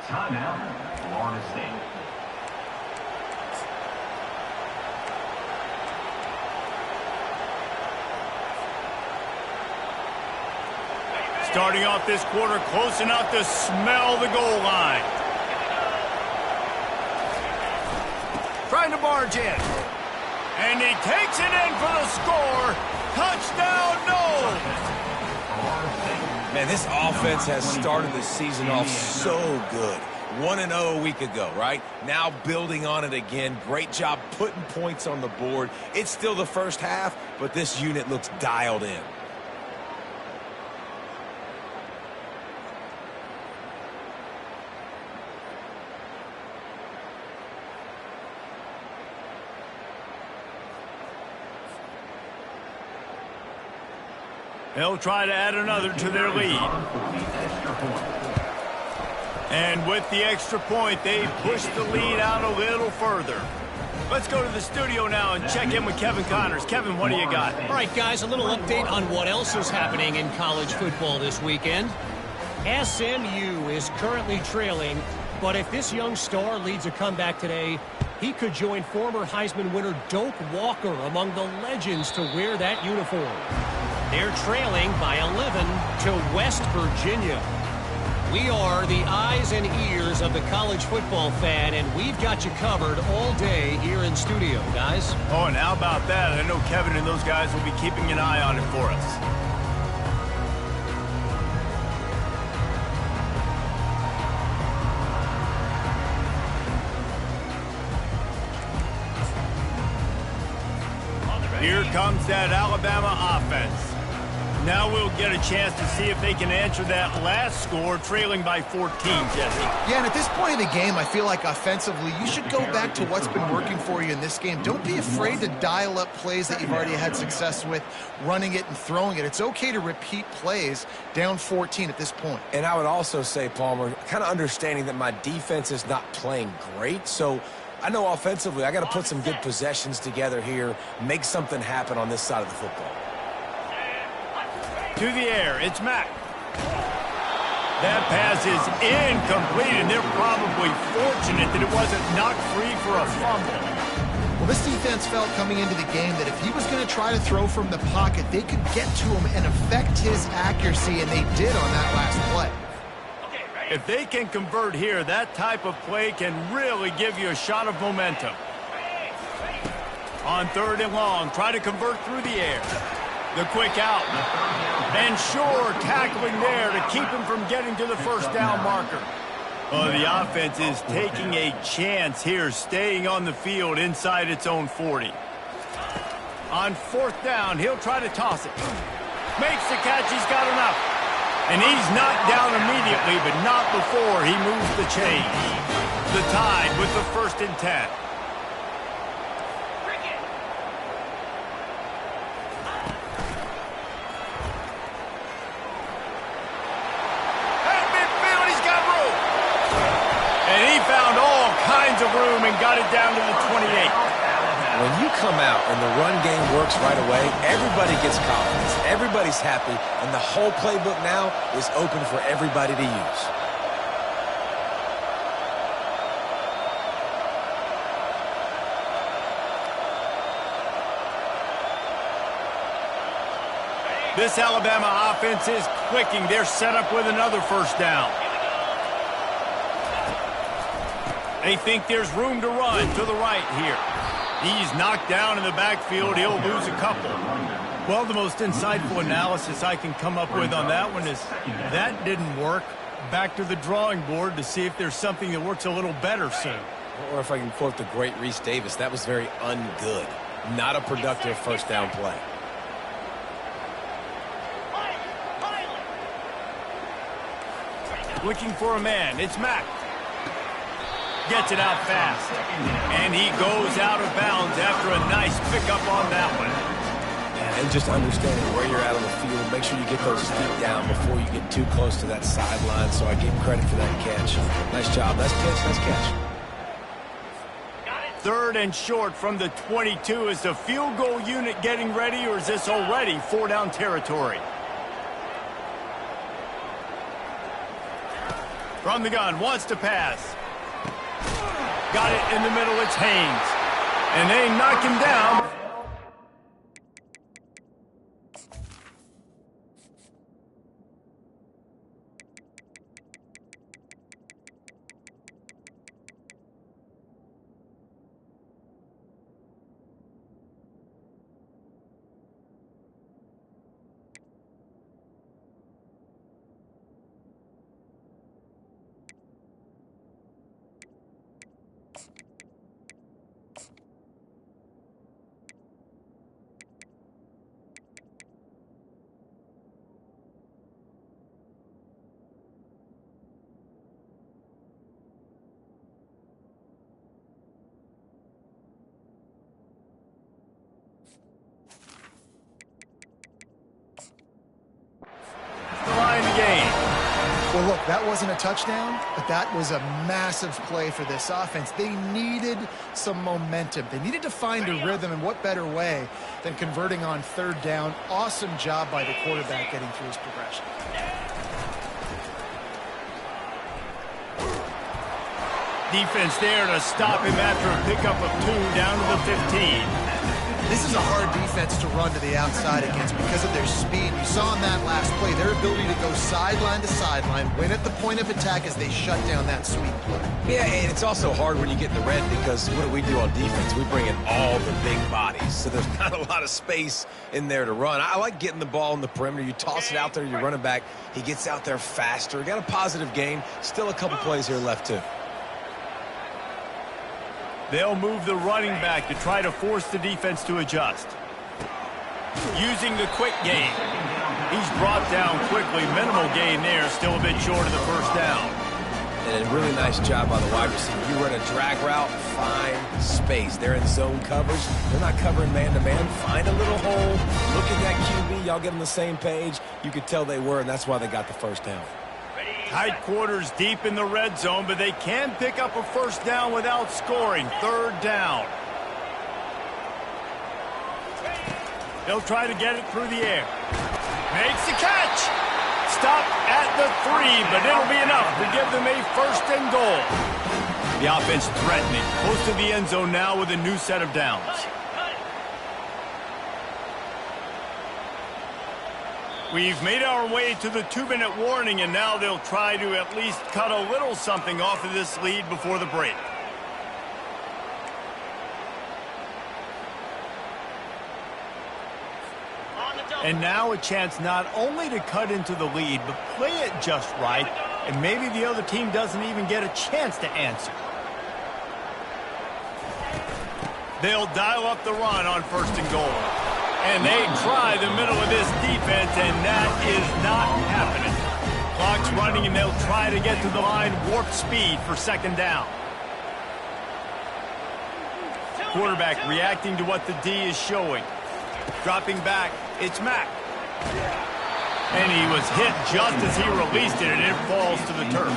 Timeout, Florida State. Starting off this quarter close enough to smell the goal line. Trying to barge in. And he takes it in for the score. Touchdown, no! Man, this offense has started the season off so good. 1-0 a week ago, right? Now building on it again. Great job putting points on the board. It's still the first half, but this unit looks dialed in. They'll try to add another to their lead. And with the extra point, they push the lead out a little further. Let's go to the studio now and check in with Kevin Connors. Kevin, what do you got? All right, guys, a little update on what else is happening in college football this weekend. SMU is currently trailing, but if this young star leads a comeback today, he could join former Heisman winner Doak Walker among the legends to wear that uniform. They're trailing by 11 to West Virginia. We are the eyes and ears of the college football fan, and we've got you covered all day here in studio, guys. Oh, and how about that? I know Kevin and those guys will be keeping an eye on it for us. Here comes that Alabama offense. Now we'll get a chance to see if they can answer that last score, trailing by 14, Jesse. Yeah, and at this point of the game, I feel like offensively, you should go back to what's been working for you in this game. Don't be afraid to dial up plays that you've already had success with, running it and throwing it. It's okay to repeat plays down 14 at this point. And I would also say, Palmer, kind of understanding that my defense is not playing great, so I know offensively I got to put some good possessions together here, make something happen on this side of the football. To the air, it's Mack. That pass is incomplete, and they're probably fortunate that it wasn't knocked free for a fumble. Well, this defense felt coming into the game that if he was going to try to throw from the pocket, they could get to him and affect his accuracy, and they did on that last play. If they can convert here, that type of play can really give you a shot of momentum. On 3rd and long, try to convert through the air. The quick out. And Shore tackling there to keep him from getting to the first down marker. Well, the offense is taking a chance here, staying on the field inside its own 40. On 4th down, he'll try to toss it. Makes the catch, he's got enough. And he's knocked down immediately, but not before he moves the chains. The Tide with the 1st and 10. Of room and got it down to the 28. When you come out and the run game works right away, everybody gets confidence. Everybody's happy, and the whole playbook now is open for everybody to use. This Alabama offense is clicking. They're set up with another 1st down. They think there's room to run to the right here. He's knocked down in the backfield. He'll lose a couple. Well, the most insightful analysis I can come up with on that one is that didn't work. Back to the drawing board to see if there's something that works a little better soon. Or if I can quote the great Reese Davis, that was very ungood. Not a productive 1st down play. Looking for a man. It's Mack. Gets it out fast. And he goes out of bounds after a nice pickup on that one. And just understanding where you're at on the field, make sure you get those feet down before you get too close to that sideline, so I give credit for that catch. Nice job. Nice catch. Nice catch. 3rd and short from the 22. Is the field goal unit getting ready, or is this already 4-down territory? From the gun, wants to pass. Got it in the middle, it's Haynes. And they knock him down. Well, look, that wasn't a touchdown, but that was a massive play for this offense. They needed some momentum. They needed to find a rhythm, and what better way than converting on third down. Awesome job by the quarterback getting through his progression. Defense there to stop him after a pickup of 2 down to the 15. This is a hard defense to run to the outside against because of their speed. You saw in that last play their ability to go sideline to sideline, win at the point of attack as they shut down that sweep play. Yeah, and it's also hard when you get in the red because what do we do on defense? We bring in all the big bodies, so there's not a lot of space in there to run. I like getting the ball in the perimeter. You toss it out there, you're running back. He gets out there faster. Got a positive game. Still a couple plays here left, too. They'll move the running back to try to force the defense to adjust. Using the quick game. He's brought down quickly. Minimal gain there. Still a bit short of the first down. And a really nice job by the wide receiver. You run a drag route, find space. They're in zone coverage. They're not covering man-to-man. Find a little hole. Look at that QB. Y'all get on the same page. You could tell they were, and that's why they got the first down. Tight quarters deep in the red zone, but they can pick up a first down without scoring. Third down. They'll try to get it through the air. Makes the catch. Stop at the 3, but it'll be enough to give them a first and goal. The offense threatening. Close to the end zone now with a new set of downs. We've made our way to the 2-minute warning, and now they'll try to at least cut a little something off of this lead before the break. And now a chance not only to cut into the lead, but play it just right, and maybe the other team doesn't even get a chance to answer. They'll dial up the run on first and goal. And they try the middle of this defense, and that is not happening. Clock's running, and they'll try to get to the line warp speed for second down. Quarterback reacting to what the D is showing. Dropping back, it's Mack. And he was hit just as he released it, and it falls to the turf.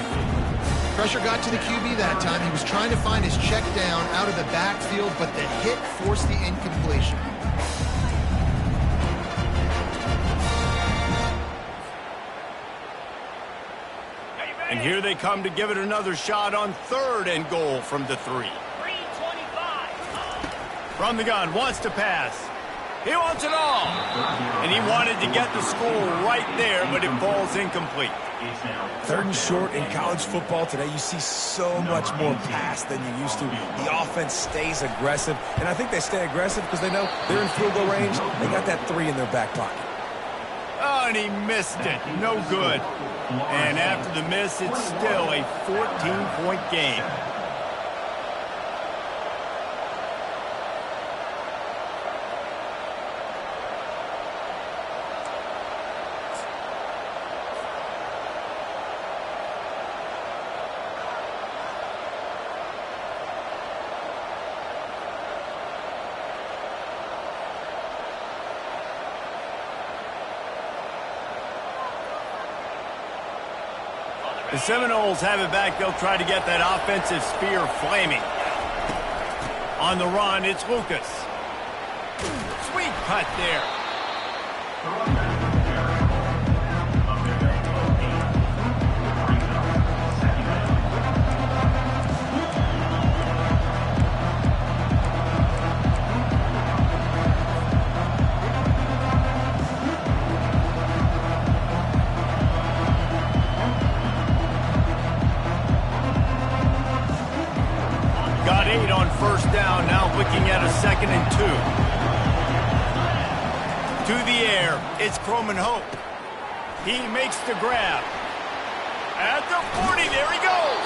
Pressure got to the QB that time. He was trying to find his check down out of the backfield, but the hit forced the incompletion. And here they come to give it another shot on third and goal from the 3. From the gun, wants to pass. He wants it all. And he wanted to get the score right there, but it falls incomplete. Third and short in college football today, you see so much more pass than you used to. The offense stays aggressive, and I think they stay aggressive because they know they're in field goal range. They got that 3 in their back pocket. Oh, and he missed it. No good. And after the miss, it's still a 14-point game. The Seminoles have it back. They'll try to get that offensive spear flaming. On the run, it's Lucas. Sweet cut there. looking at a 2nd and 2. To the air, it's Croman Hope. He makes the grab. At the 40, there he goes.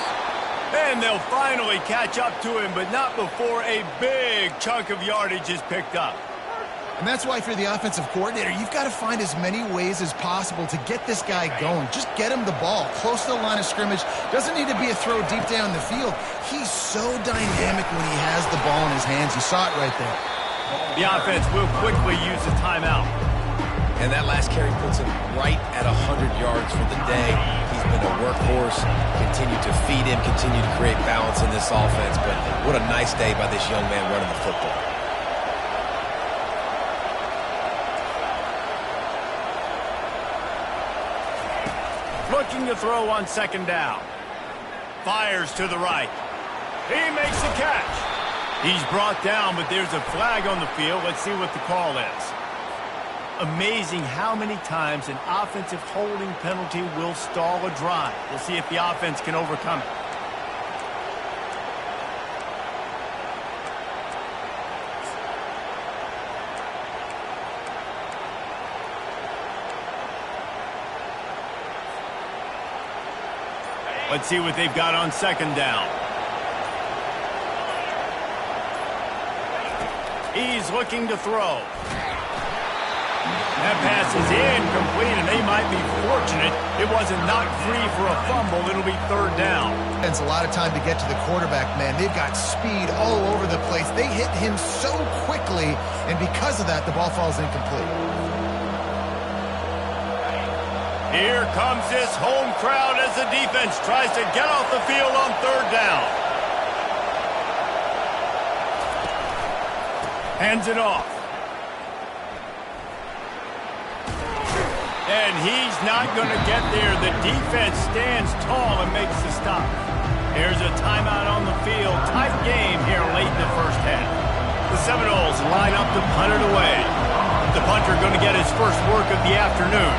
And they'll finally catch up to him, but not before a big chunk of yardage is picked up. And that's why if you're the offensive coordinator, you've got to find as many ways as possible to get this guy going. Just get him the ball close to the line of scrimmage. Doesn't need to be a throw deep down the field. He's so dynamic when he has the ball in his hands. You saw it right there. The offense will quickly use a timeout. And that last carry puts him right at 100 yards for the day. He's been a workhorse, continue to feed him, continue to create balance in this offense. But what a nice day by this young man running the football. Looking to throw on 2nd down. Fires to the right. He makes the catch. He's brought down, but there's a flag on the field. Let's see what the call is. Amazing how many times an offensive holding penalty will stall a drive. We'll see if the offense can overcome it. Let's see what they've got on 2nd down. He's looking to throw. That pass is incomplete, and they might be fortunate it wasn't knocked free for a fumble. It'll be 3rd down. It's a lot of time to get to the quarterback, man. They've got speed all over the place. They hit him so quickly, and because of that, the ball falls incomplete. Here comes this home crowd as the defense tries to get off the field on 3rd down. Hands it off. And he's not going to get there. The defense stands tall and makes the stop. Here's a timeout on the field. Tight game here late in the first half. The Seminoles line up to punt it away. The punter going to get his first work of the afternoon.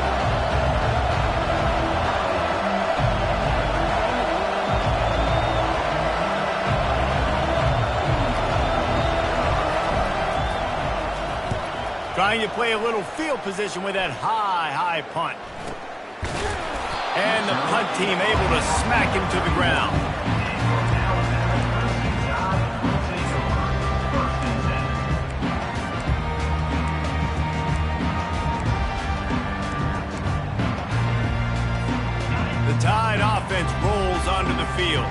Trying to play a little field position with that high punt. And the punt team able to smack him to the ground. The Tide offense rolls onto the field.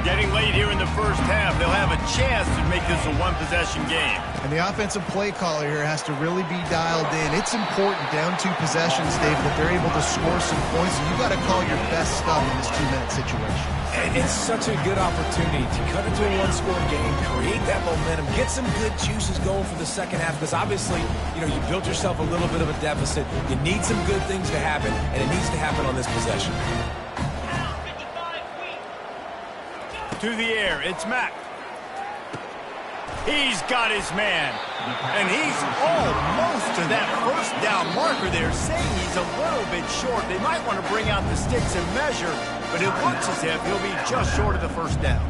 Getting late here in the first half, they'll have a chance to make this a one-possession game. And the offensive play caller here has to really be dialed in. It's important, down 2 possessions, Dave, that they're able to score some points. And you've got to call your best stuff in this 2-minute situation. And it's such a good opportunity to cut into a one-score game, create that momentum, get some good juices going for the second half. Because obviously, you built yourself a little bit of a deficit. You need some good things to happen, and it needs to happen on this possession. To the air, it's Mack. He's got his man. And he's almost to that 1st down marker there, saying he's a little bit short. They might want to bring out the sticks and measure, but it looks as if he'll be just short of the 1st down.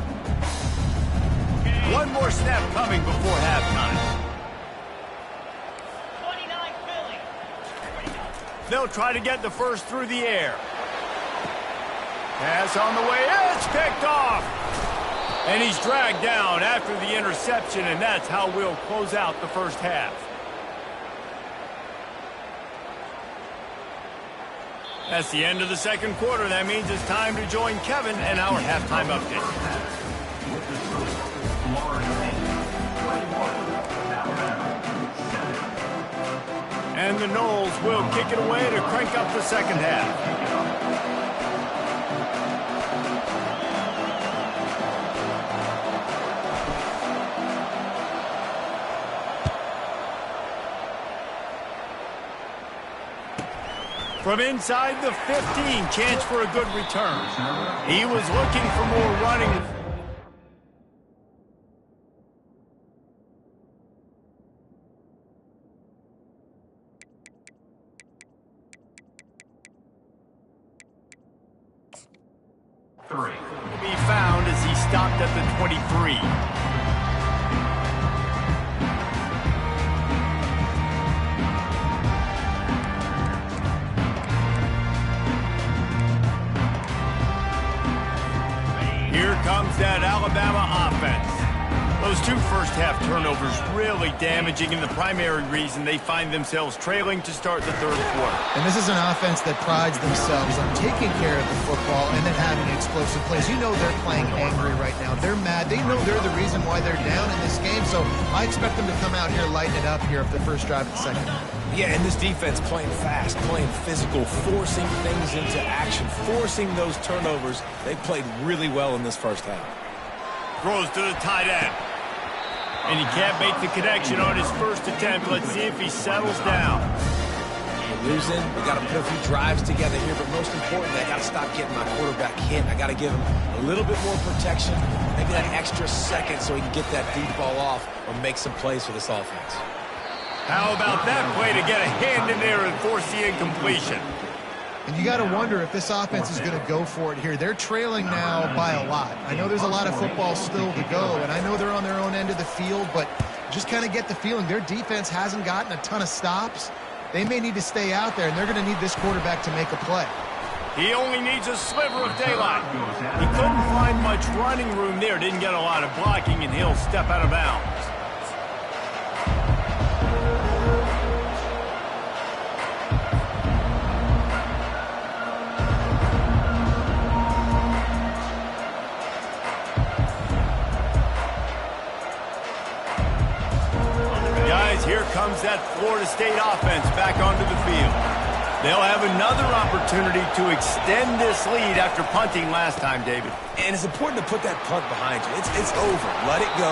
One more snap coming before halftime. 29 Philly. They'll try to get the first through the air. Pass on the way, it's picked off. And he's dragged down after the interception, and that's how we'll close out the first half. That's the end of the 2nd quarter. That means it's time to join Kevin and our halftime update. And the Noles will kick it away to crank up the second half. From inside the 15, chance for a good return. He was looking for more running. To be found as he stopped at the 23. Here comes that Alabama offense. Those two first-half turnovers really damaging, and the primary reason they find themselves trailing to start the third quarter. And this is an offense that prides themselves on taking care of the football and then having explosive plays. You know they're playing angry right now. They're mad. They know they're the reason why they're down in this game, so I expect them to come out here, lighten it up here for the first drive of the second. Yeah, and this defense playing fast, playing physical, forcing things into action, forcing those turnovers. They played really well in this first half. Throws to the tight end. And he can't make the connection on his first attempt. Let's see if he settles down. Losing, we got to put a few drives together here, but most importantly, I got to stop getting my quarterback hit. I got to give him a little bit more protection, maybe that extra second so he can get that deep ball off or make some plays for this offense. How about that play to get a hand in there and force the incompletion? And you got to wonder if this offense is going to go for it here. They're trailing now by a lot. I know there's a lot of football still to go, and I know they're on their own end of the field, but just kind of get the feeling their defense hasn't gotten a ton of stops. They may need to stay out there, and they're going to need this quarterback to make a play. He only needs a sliver of daylight. He couldn't find much running room there. Didn't get a lot of blocking, and he'll step out of bounds. Here comes that Florida State offense back onto the field. They'll have another opportunity to extend this lead after punting last time, David. And it's important to put that punt behind you. It's over. Let it go.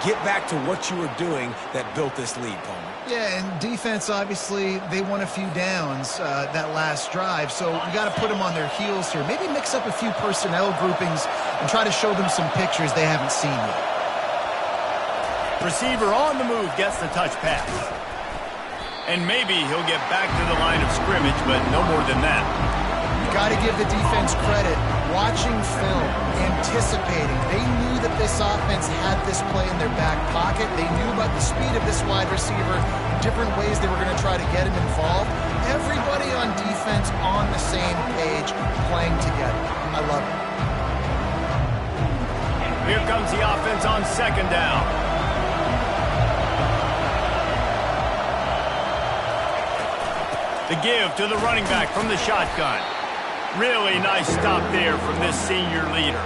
Get back to what you were doing that built this lead, Palmer. Yeah, and defense, obviously, they won a few downs that last drive, so we got to put them on their heels here. Maybe mix up a few personnel groupings and try to show them some pictures they haven't seen yet. Receiver on the move gets the touch pass. And maybe he'll get back to the line of scrimmage, but no more than that. You got to give the defense credit. Watching film, anticipating. They knew that this offense had this play in their back pocket. They knew about the speed of this wide receiver, different ways they were going to try to get him involved. Everybody on defense on the same page, playing together. I love it. Here comes the offense on second down. The give to the running back from the shotgun. Really nice stop there from this senior leader.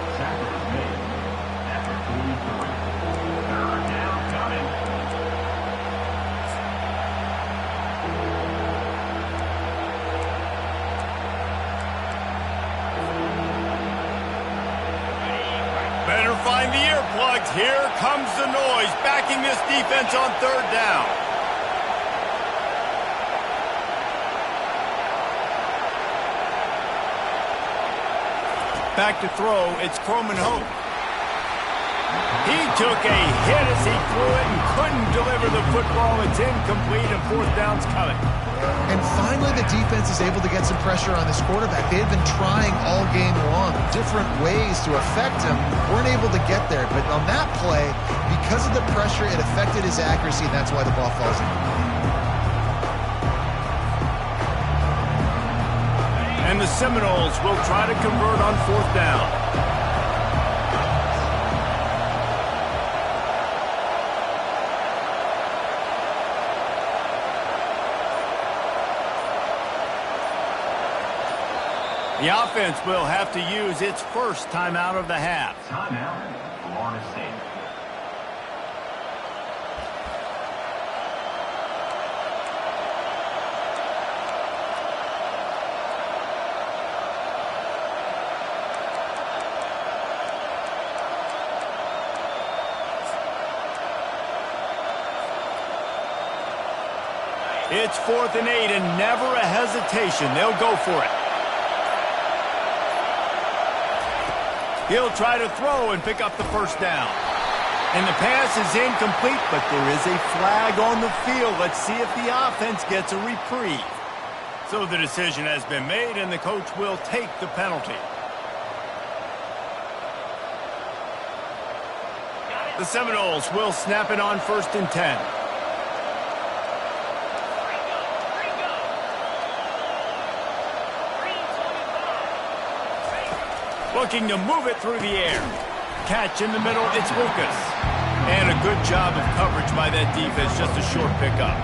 Better find the earplugs. Here comes the noise, backing this defense on third down. Back to throw, it's Croman Hope. He took a hit as he threw it and couldn't deliver the football. It's incomplete and fourth down's coming. And finally the defense is able to get some pressure on this quarterback. They've been trying all game long, different ways to affect him. Weren't able to get there, but on that play, because of the pressure, it affected his accuracy, and that's why the ball falls in. And the Seminoles will try to convert on fourth down. The offense will have to use its first timeout of the half. Timeout, Florida State. It's 4th and 8 and never a hesitation. They'll go for it. He'll try to throw and pick up the first down. And the pass is incomplete, but there is a flag on the field. Let's see if the offense gets a reprieve. So the decision has been made, and the coach will take the penalty. The Seminoles will snap it on 1st and 10. Looking to move it through the air. Catch in the middle, it's Lucas. And a good job of coverage by that defense, just a short pickup.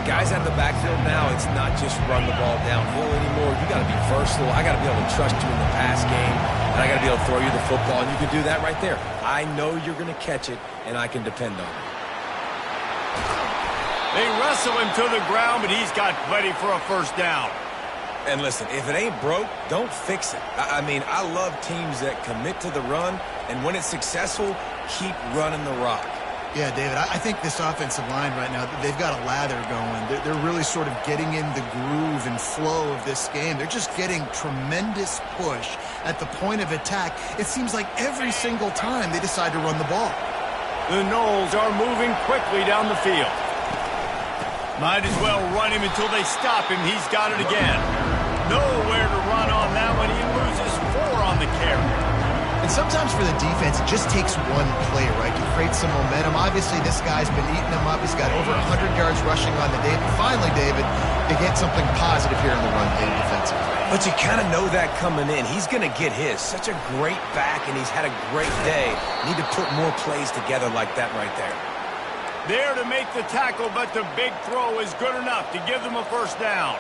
Guys out of the backfield now, it's not just run the ball downhill anymore. You got to be versatile. I got to be able to trust you in the pass game, and I got to be able to throw you the football, and you can do that right there. I know you're going to catch it, and I can depend on it. They wrestle him to the ground, but he's got plenty for a first down. And listen, if it ain't broke, don't fix it. I mean, I love teams that commit to the run, and when it's successful, keep running the rock. Yeah, David, I think this offensive line right now, they've got a lather going. They're really sort of getting in the groove and flow of this game. They're just getting tremendous push at the point of attack. It seems like every single time they decide to run the ball. The Knowles are moving quickly down the field. Might as well run him until they stop him. He's got it again. Nowhere to run on that one. He loses 4 on the carry. And sometimes for the defense, it just takes one play, right, to create some momentum. Obviously, this guy's been eating them up. He's got over 100 yards rushing on the day. But finally, David, they get something positive here in the run game defensively. But you kind of know that coming in. He's going to get his. Such a great back, and he's had a great day. Need to put more plays together like that right there. There to make the tackle, but the big throw is good enough to give them a first down.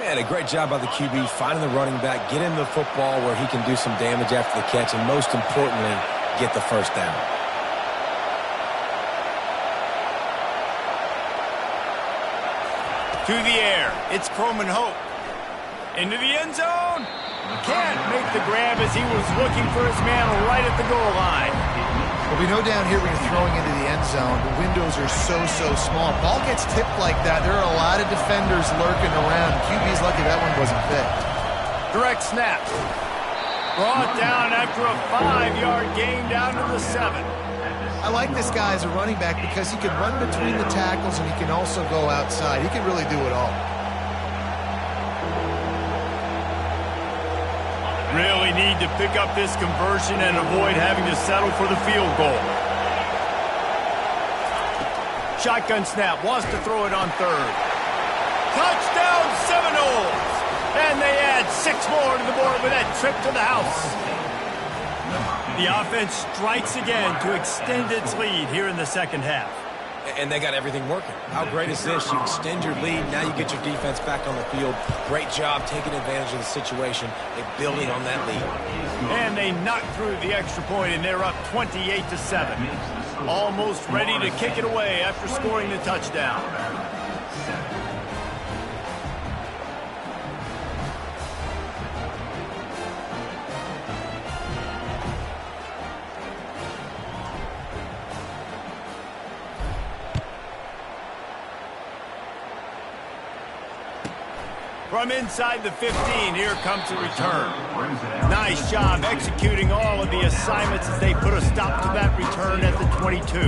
And a great job by the QB finding the running back, get him the football where he can do some damage after the catch, and most importantly, get the first down. To the air, it's Croman Hope. Into the end zone. Can't make the grab as he was looking for his man right at the goal line. Well, we know down here when you're throwing into the end zone, the windows are so small. Ball gets tipped like that. There are a lot of defenders lurking around. QB's lucky that one wasn't picked. Direct snap. Brought down after a 5-yard gain down to the 7. I like this guy as a running back because he can run between the tackles and he can also go outside. He can really do it all. Really need to pick up this conversion and avoid having to settle for the field goal. Shotgun snap, wants to throw it on 3rd. Touchdown Seminoles! And they add 6 more to the board with that trip to the house. The offense strikes again to extend its lead here in the second half. And they got everything working. How great is this? You extend your lead, now you get your defense back on the field. Great job taking advantage of the situation and building on that lead. And they knock through the extra point, and they're up 28-7. Almost ready to kick it away after scoring the touchdown. From inside the 15, here comes the return. Nice job executing all of the assignments as they put a stop to that return at the 22.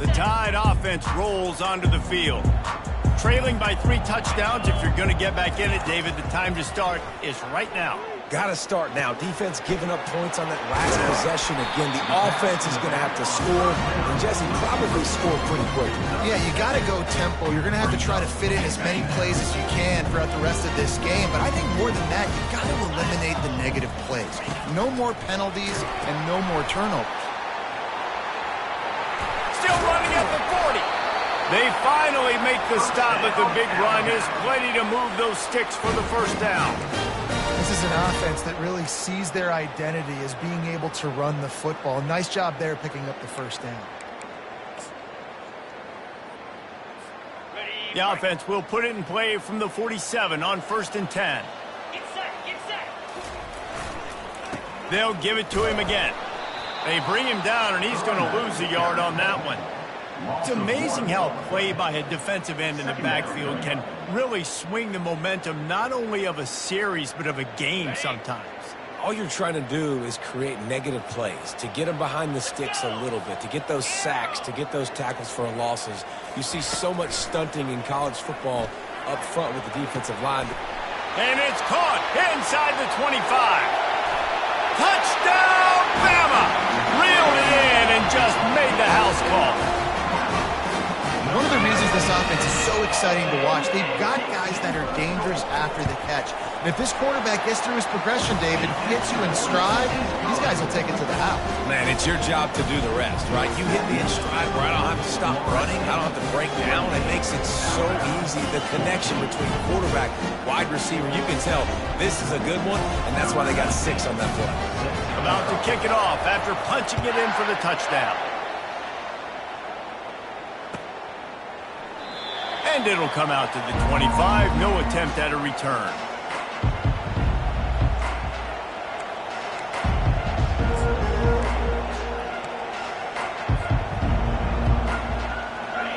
The Tide offense rolls onto the field. Trailing by 3 touchdowns. If you're going to get back in it, David, the time to start is right now. Got to start now. Defense giving up points on that last possession. Again, the offense is going to have to score, and Jesse probably score pretty quick. Yeah, you got to go tempo. You're going to have to try to fit in as many plays as you can throughout the rest of this game. But I think more than that, you got to eliminate the negative plays. No more penalties and no more turnovers. Still running at the 40. They finally make the stop, but the big run is plenty to move those sticks for the first down. This is an offense that really sees their identity as being able to run the football. Nice job there picking up the first down. The offense will put it in play from the 47 on 1st and 10. Get set. They'll give it to him again. They bring him down, and he's going to lose a yard on that one. It's amazing how play by a defensive end in the backfield can really swing the momentum not only of a series but of a game sometimes. All you're trying to do is create negative plays, to get them behind the sticks a little bit, to get those sacks, to get those tackles for losses. You see so much stunting in college football up front with the defensive line. And it's caught inside the 25. Touchdown, Bama! Reeled it in and just made the house call. one of the reasons this offense is so exciting to watch. They've got guys that are dangerous after the catch. And if this quarterback gets through his progression, David, hits you in stride, these guys will take it to the house. Man, it's your job to do the rest, right? You hit me in stride where I don't have to stop running. I don't have to break down. It makes it so easy. The connection between quarterback, wide receiver, you can tell this is a good one, and that's why they got 6 on that play. About to kick it off after punching it in for the touchdown. And it'll come out to the 25. No attempt at a return.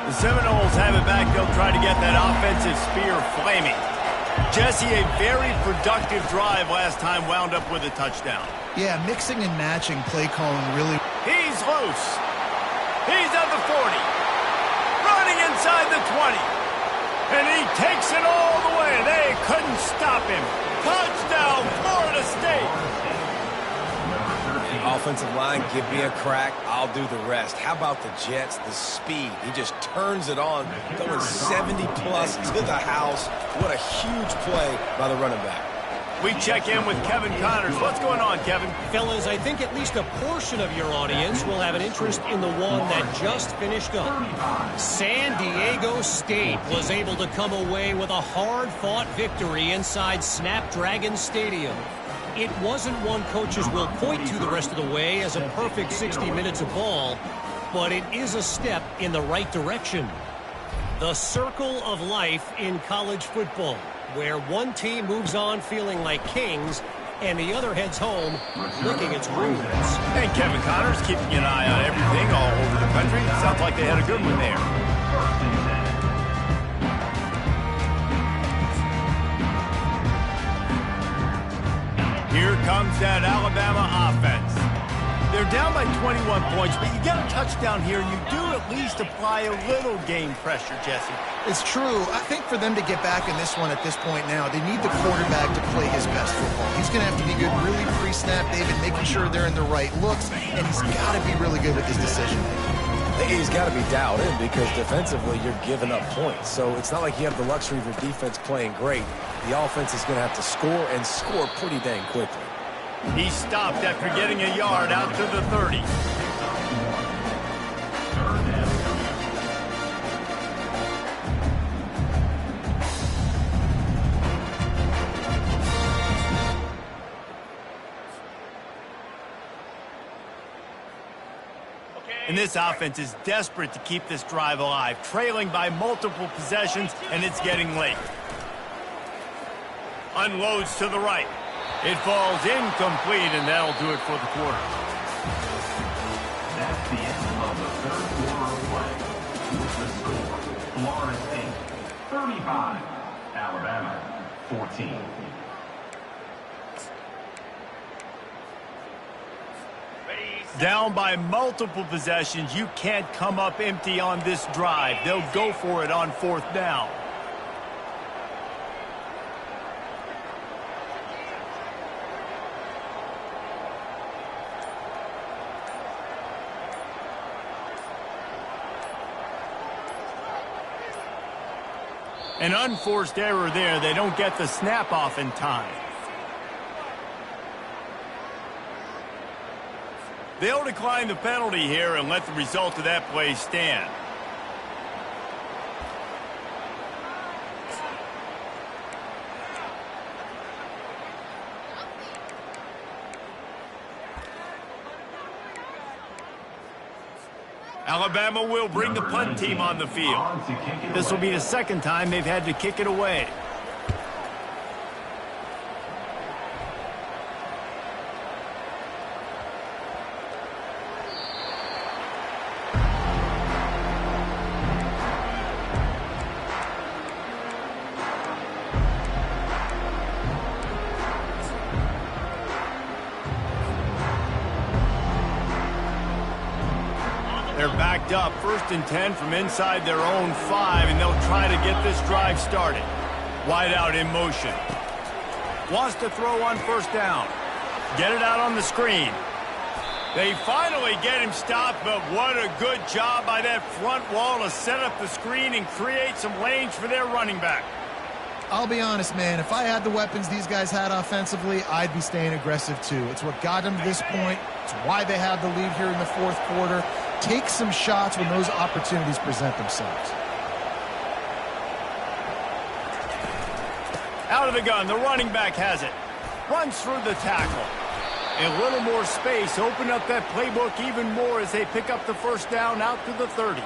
The Seminoles have it back. They'll try to get that offensive spear flaming. Jesse, a very productive drive last time wound up with a touchdown. Yeah, mixing and matching play calling really. He's loose. He's at the 40. Running inside the 20. And he takes it all the way. They couldn't stop him. Touchdown, Florida State. Offensive line, give me a crack. I'll do the rest. How about the Jets? The speed. He just turns it on, going 70-plus to the house. What a huge play by the running back. We check in with Kevin Connors. What's going on, Kevin? Fellas, I think at least a portion of your audience will have an interest in the one that just finished up. San Diego State was able to come away with a hard-fought victory inside Snapdragon Stadium. It wasn't one coaches will point to the rest of the way as a perfect 60 minutes of ball, but it is a step in the right direction. The circle of life in college football, where one team moves on feeling like kings and the other heads home licking its wounds. And Kevin Connors keeping an eye on everything all over the country. Sounds like they had a good one there. Here comes that Alabama offense. They're down by 21 points, but you get a touchdown here, you do at least apply a little game pressure, Jesse. It's true. I think for them to get back in this one at this point now, they need the quarterback to play his best football. He's going to have to be good really pre-snap, David, making sure they're in the right looks, and he's got to be really good with his decision-making. He's got to be dialed in because defensively you're giving up points. So it's not like you have the luxury of your defense playing great. The offense is going to have to score and score pretty dang quickly. He stopped after getting a yard out to the 30. And this offense is desperate to keep this drive alive, trailing by multiple possessions, and it's getting late. Unloads to the right. It falls incomplete, and that'll do it for the quarter. That's the end of the third quarter of play. With the score, Florida State 35, Alabama 14. Down by multiple possessions, you can't come up empty on this drive. They'll go for it on 4th down. An unforced error there. They don't get the snap off in time. They'll decline the penalty here and let the result of that play stand. Alabama will bring the punt team on the field. This will be the second time they've had to kick it away. They're backed up, 1st and 10 from inside their own 5, and they'll try to get this drive started. Wide out in motion. Wants to throw on 1st down. Get it out on the screen. They finally get him stopped, but what a good job by that front wall to set up the screen and create some lanes for their running back. I'll be honest, man, if I had the weapons these guys had offensively, I'd be staying aggressive too. It's what got them to this point. It's why they have the lead here in the fourth quarter. Take some shots when those opportunities present themselves. Out of the gun, the running back has it. Runs through the tackle. A little more space, open up that playbook even more as they pick up the first down out to the 30.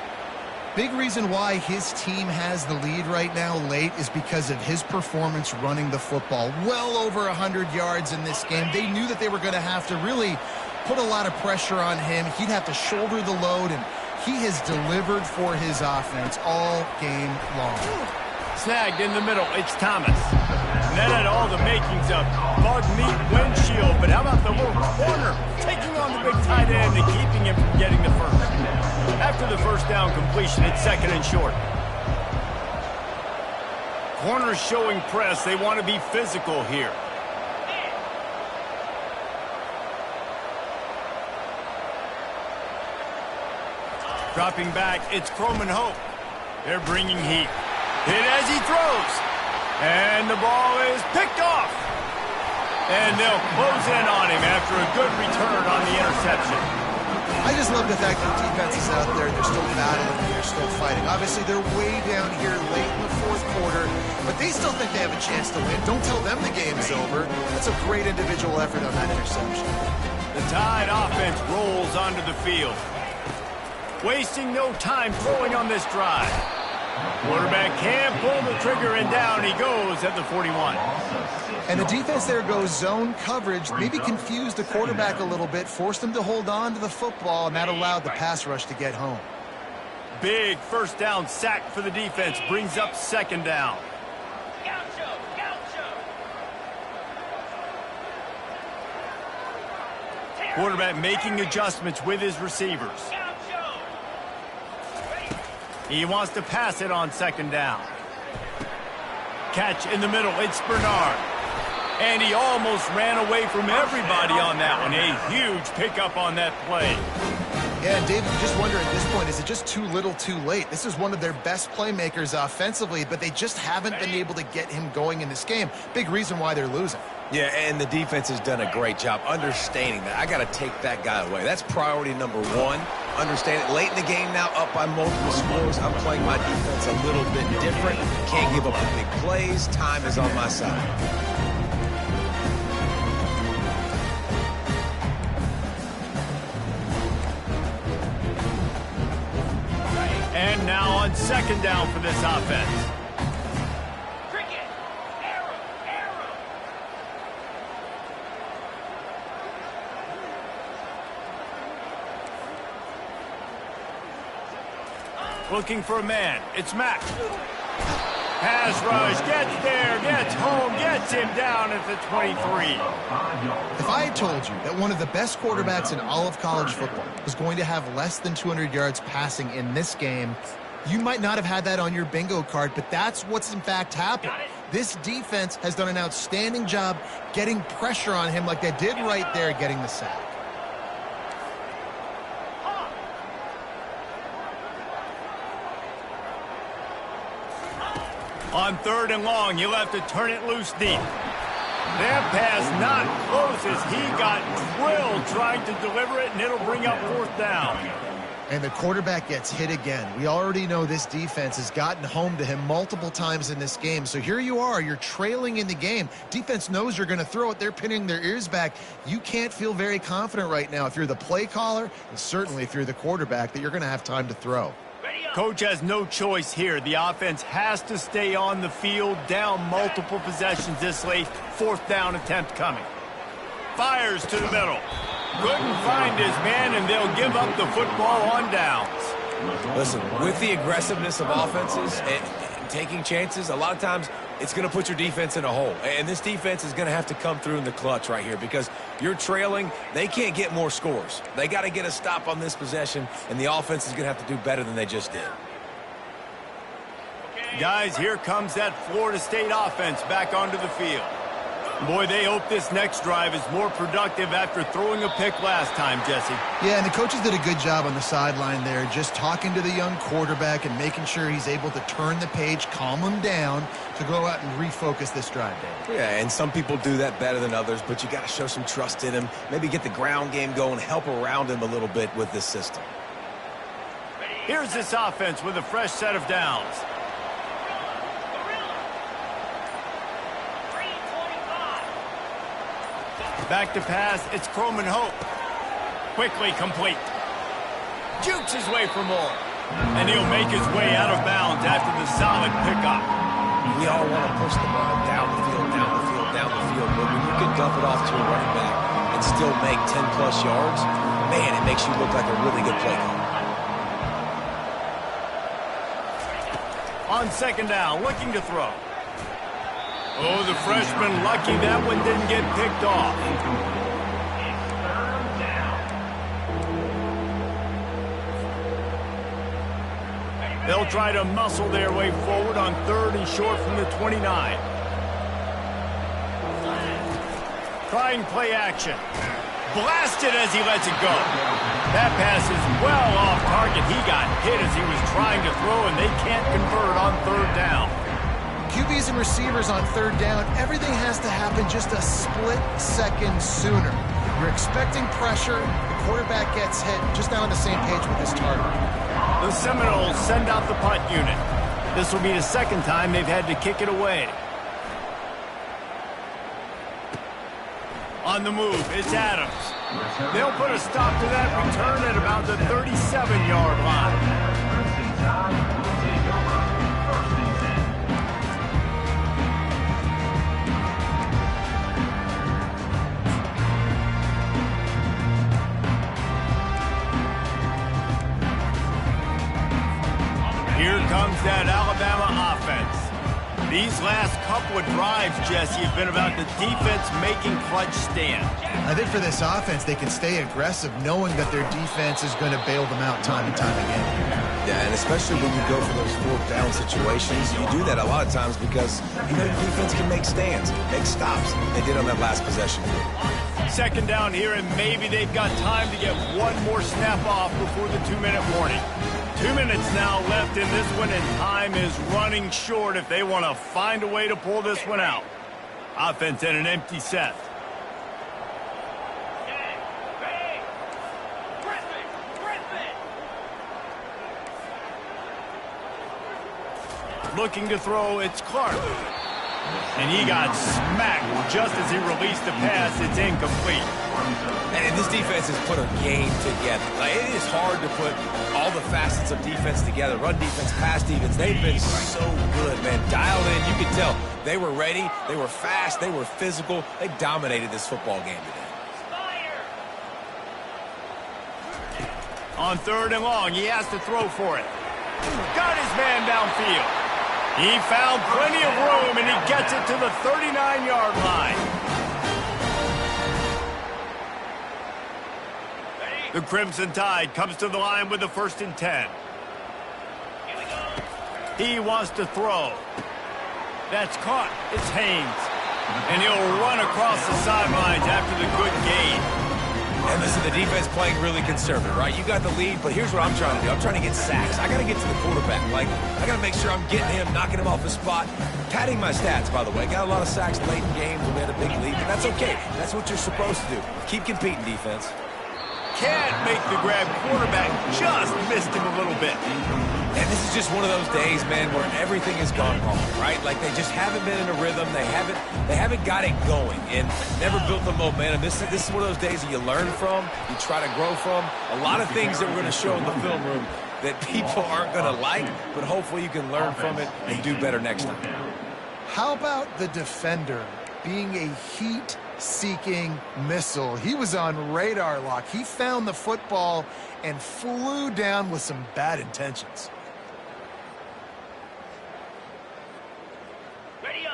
Big reason why his team has the lead right now late is because of his performance running the football. Well over 100 yards in this game. They knew that they were going to have to really put a lot of pressure on him. He'd have to shoulder the load, and he has delivered for his offense all game long. Snagged in the middle, it's Thomas. And that had all the makings of bug meat windshield, but how about the little corner taking on the big tight end and keeping him from getting the first? After the first down completion, it's second and short. Corners showing press. They want to be physical here. Dropping back, it's Croman Hope. They're bringing heat. Hit as he throws. And the ball is picked off. And they'll close in on him after a good return on the interception. I just love the fact that the defense is out there and they're still battling and they're still fighting. Obviously, they're way down here late in the fourth quarter, but they still think they have a chance to win. Don't tell them the game's over. That's a great individual effort on that interception. The Tide offense rolls onto the field. Wasting no time throwing on this drive. Quarterback can't pull the trigger, and down he goes at the 41. And the defense there goes zone coverage, maybe confused the quarterback a little bit, forced him to hold on to the football, and that allowed the pass rush to get home. Big first down sack for the defense, brings up second down. Quarterback making adjustments with his receivers. He wants to pass it on second down. Catch in the middle, it's Bernard. And he almost ran away from everybody on that one. A huge pickup on that play. Yeah, and David, you just wonder at this point, is it just too little too late? This is one of their best playmakers offensively, but they just haven't been able to get him going in this game. Big reason why they're losing. Yeah, and the defense has done a great job understanding that. I got to take that guy away. That's priority number one. Understand it. Late in the game now, up by multiple scores. I'm playing my defense a little bit different. Can't give up the big plays. Time is on my side. And now on second down for this offense. Looking for a man. It's Mack. Pass rush. Gets there. Gets home. Gets him down at the 23. If I had told you that one of the best quarterbacks in all of college football was going to have less than 200 yards passing in this game, you might not have had that on your bingo card, but that's what's in fact happened. This defense has done an outstanding job getting pressure on him like they did right there, getting the sack. On third and long, you'll have to turn it loose deep. That pass not close as he got drilled trying to deliver it, and it'll bring up fourth down. And the quarterback gets hit again. We already know this defense has gotten home to him multiple times in this game. So here you are, you're trailing in the game. Defense knows you're going to throw it. They're pinning their ears back. You can't feel very confident right now if you're the play caller, and certainly if you're the quarterback, that you're going to have time to throw. Coach has no choice here. The offense has to stay on the field, down multiple possessions this late. Fourth down attempt coming. Fires to the middle. Couldn't find his man, and they'll give up the football on downs. Listen, with the aggressiveness of offenses and taking chances, a lot of times it's going to put your defense in a hole. And this defense is going to have to come through in the clutch right here because you're trailing. They can't get more scores. They got to get a stop on this possession, and the offense is going to have to do better than they just did. Guys, here comes that Florida State offense back onto the field. Boy, they hope this next drive is more productive after throwing a pick last time, Jesse. Yeah, and the coaches did a good job on the sideline there, just talking to the young quarterback and making sure he's able to turn the page, calm him down to go out and refocus this drive, Dave. Yeah, and some people do that better than others, but you got to show some trust in him, maybe get the ground game going, help around him a little bit with this system. Here's this offense with a fresh set of downs. Back to pass, it's Croman Hope. Quickly complete. Jukes his way for more. And he'll make his way out of bounds after the solid pickup. We all want to push the ball down the field, down the field, down the field, but when you can dump it off to a running back and still make 10-plus yards, man, it makes you look like a really good play caller. On second down, looking to throw. Oh, the freshman lucky that one didn't get picked off. They'll try to muscle their way forward on 3rd and short from the 29. Trying play action. Blasted as he lets it go. That pass is well off target. He got hit as he was trying to throw, and they can't convert on 3rd down. QBs and receivers on 3rd down, everything has to happen just a split second sooner. You're expecting pressure, the quarterback gets hit, just not on the same page with his target. The Seminoles send out the punt unit. This will be the second time they've had to kick it away. On the move, it's Adams. They'll put a stop to that return at about the 37-yard line. Here comes that Alabama offense. These last couple of drives, Jesse, have been about the defense making clutch stands. I think for this offense, they can stay aggressive knowing that their defense is going to bail them out time and time again. Yeah, and especially when you go for those 4th down situations, you do that a lot of times because you know the defense can make stands, make stops. They did on that last possession. Second down here, and maybe they've got time to get one more snap off before the 2-minute warning. 2 minutes now left in this one, and time is running short if they want to find a way to pull this one out. Offense in an empty set. Looking to throw, it's Clark. And he got smacked just as he released the pass. It's incomplete. And this defense has put a game together. Like, it is hard to put all the facets of defense together. Run defense, pass defense. They've been so good, man. Dialed in. You could tell they were ready. They were fast. They were physical. They dominated this football game today. On 3rd and long, he has to throw for it. Got his man downfield. He found plenty of room, and he gets it to the 39-yard line. The Crimson Tide comes to the line with the 1st and 10. He wants to throw. That's caught. It's Haynes. And he'll run across the sidelines after the good gain. And listen, the defense playing really conservative, right? You got the lead, but here's what I'm trying to do. I'm trying to get sacks. I got to get to the quarterback. Like, I got to make sure I'm getting him, knocking him off his spot. Padding my stats, by the way. Got a lot of sacks late in games when we had a big lead, but that's okay. That's what you're supposed to do. Keep competing, defense. Can't make the grab. Quarterback just missed him a little bit. And this is just one of those days, man, where everything has gone wrong, right? Like, they just haven't been in a rhythm. They haven't got it going and never built the momentum. This is one of those days that you learn from, you try to grow from. A lot of things that we're going to show in the film room that people aren't going to like, but hopefully you can learn from it and do better next time. How about the defender being a heat-seeking missile? He was on radar lock. He found the football and flew down with some bad intentions.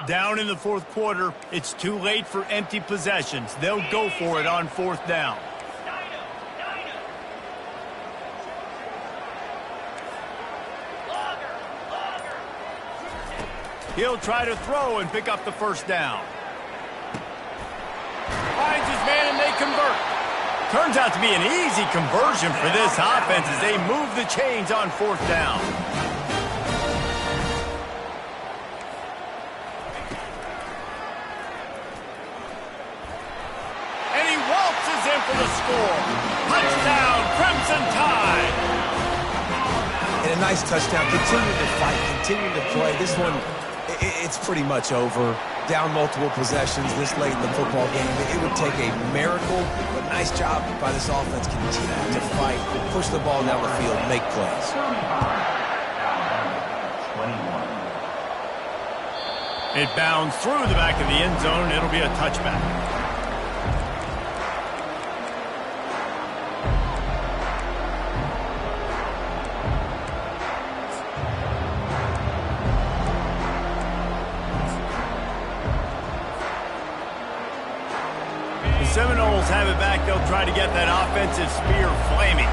Down in the 4th quarter, it's too late for empty possessions. They'll go for it on 4th down. He'll try to throw and pick up the 1st down. convert. Turns out to be an easy conversion for this offense as they move the chains on 4th down. And he waltzes in for the score. Touchdown, Crimson Tide. And a nice touchdown. Continue to fight, continue to play. This one, it's pretty much over. Down multiple possessions this late in the football game. It would take a miracle, but nice job by this offense. Continue to fight, push the ball down the field, make plays. 21. It bounds through the back of the end zone. It'll be a touchback. Seminoles have it back. They'll try to get that offensive spear flaming.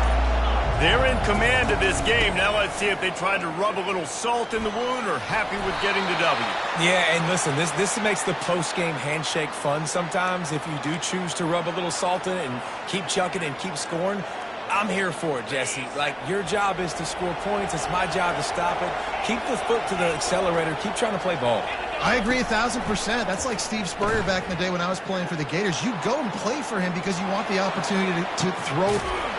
They're in command of this game. Now let's see if they try to rub a little salt in the wound or happy with getting the W. Yeah, and listen, this makes the post-game handshake fun sometimes. If you do choose to rub a little salt in it and keep chucking and keep scoring, I'm here for it, Jesse. Like, your job is to score points. It's my job to stop it. Keep the foot to the accelerator. Keep trying to play ball. I agree 1,000%. That's like Steve Spurrier back in the day when I was playing for the Gators. You go and play for him because you want the opportunity to throw.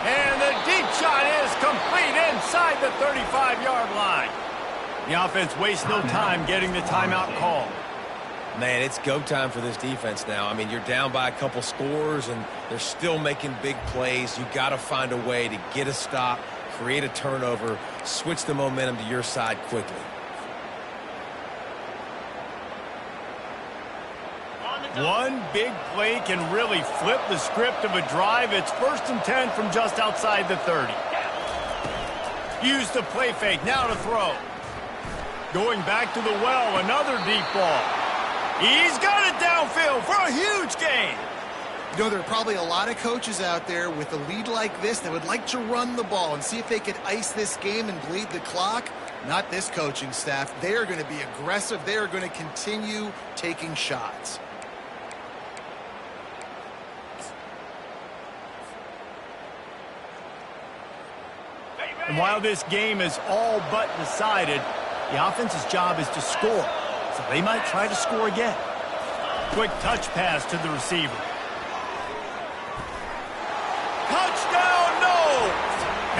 And the deep shot is complete inside the 35-yard line. The offense wastes no time getting the timeout call. Man, it's go time for this defense now. I mean, you're down by a couple scores, and they're still making big plays. You got to find a way to get a stop, create a turnover, switch the momentum to your side quickly. One big play can really flip the script of a drive. It's 1st and 10 from just outside the 30. Use the play fake, now to throw. Going back to the well, another deep ball. He's got it downfield for a huge gain. You know, there are probably a lot of coaches out there with a lead like this that would like to run the ball and see if they could ice this game and bleed the clock. Not this coaching staff. They are going to be aggressive. They are going to continue taking shots. And while this game is all but decided, the offense's job is to score. So they might try to score again. Quick touch pass to the receiver. Touchdown, no!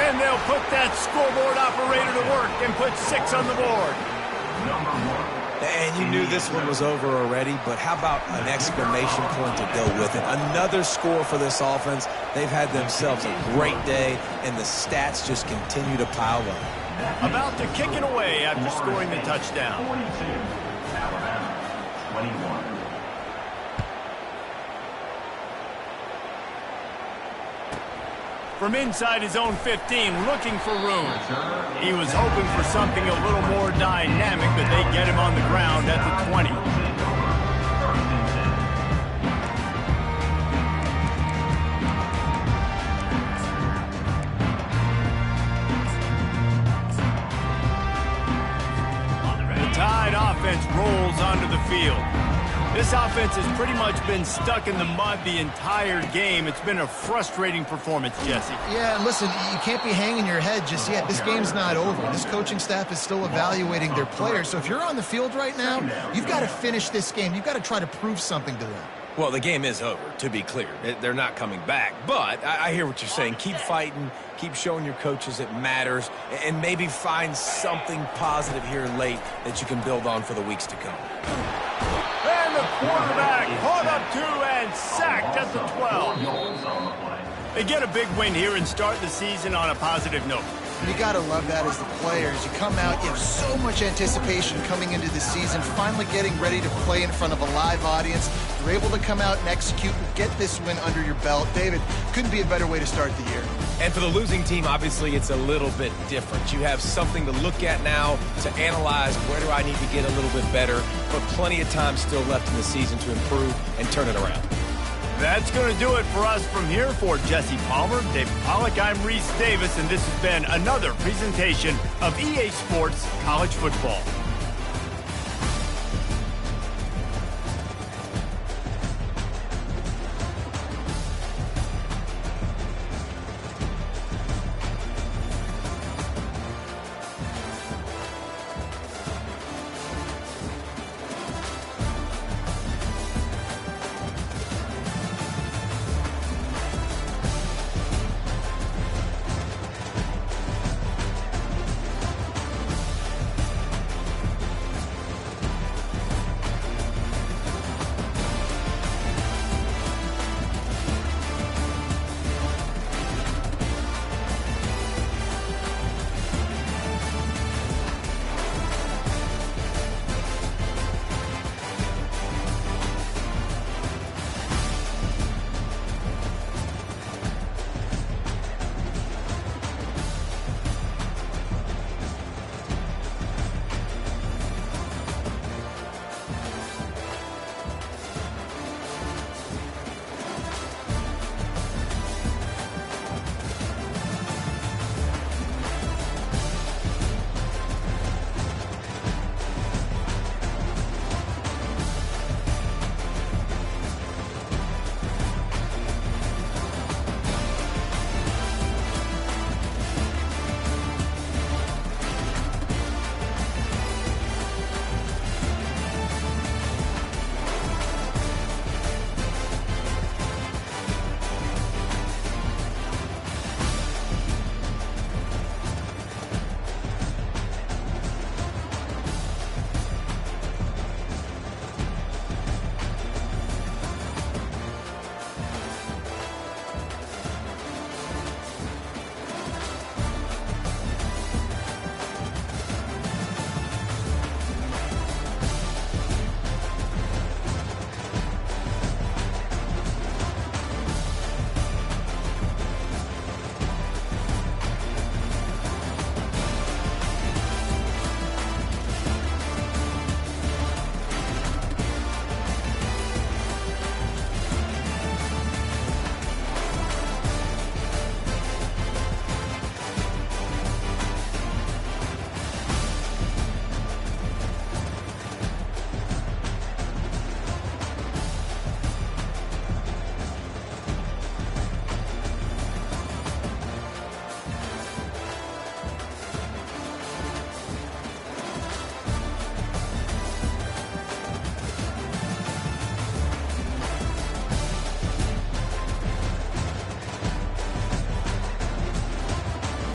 And they'll put that scoreboard operator to work and put 6 on the board. And you knew this one was over already, but how about an exclamation point to go with it? Another score for this offense. They've had themselves a great day, and the stats just continue to pile up. About to kick it away after scoring the touchdown. 42, Alabama, 21. From inside his own 15, looking for room. He was hoping for something a little more dynamic, but they get him on the ground at the 20. The Tide offense rolls onto the field. This offense has pretty much been stuck in the mud the entire game. It's been a frustrating performance, Jesse. Yeah, and listen, you can't be hanging your head just yet. This game's not over. This coaching staff is still evaluating their players. So if you're on the field right now, you've got to finish this game. You've got to try to prove something to them. Well, the game is over, to be clear. They're not coming back. But I hear what you're saying. Keep fighting. Keep showing your coaches it matters. And maybe find something positive here late that you can build on for the weeks to come. And the quarterback caught up 2 and sacked at the 12. They get a big win here and start the season on a positive note. You got to love that as the players. You come out, you have so much anticipation coming into the season, finally getting ready to play in front of a live audience. You're able to come out and execute and get this win under your belt. David, couldn't be a better way to start the year. And for the losing team, obviously, it's a little bit different. You have something to look at now to analyze where do I need to get a little bit better, but plenty of time still left in the season to improve and turn it around. That's going to do it for us from here. For Jesse Palmer, David Pollack, I'm Reese Davis, and this has been another presentation of EA Sports College Football.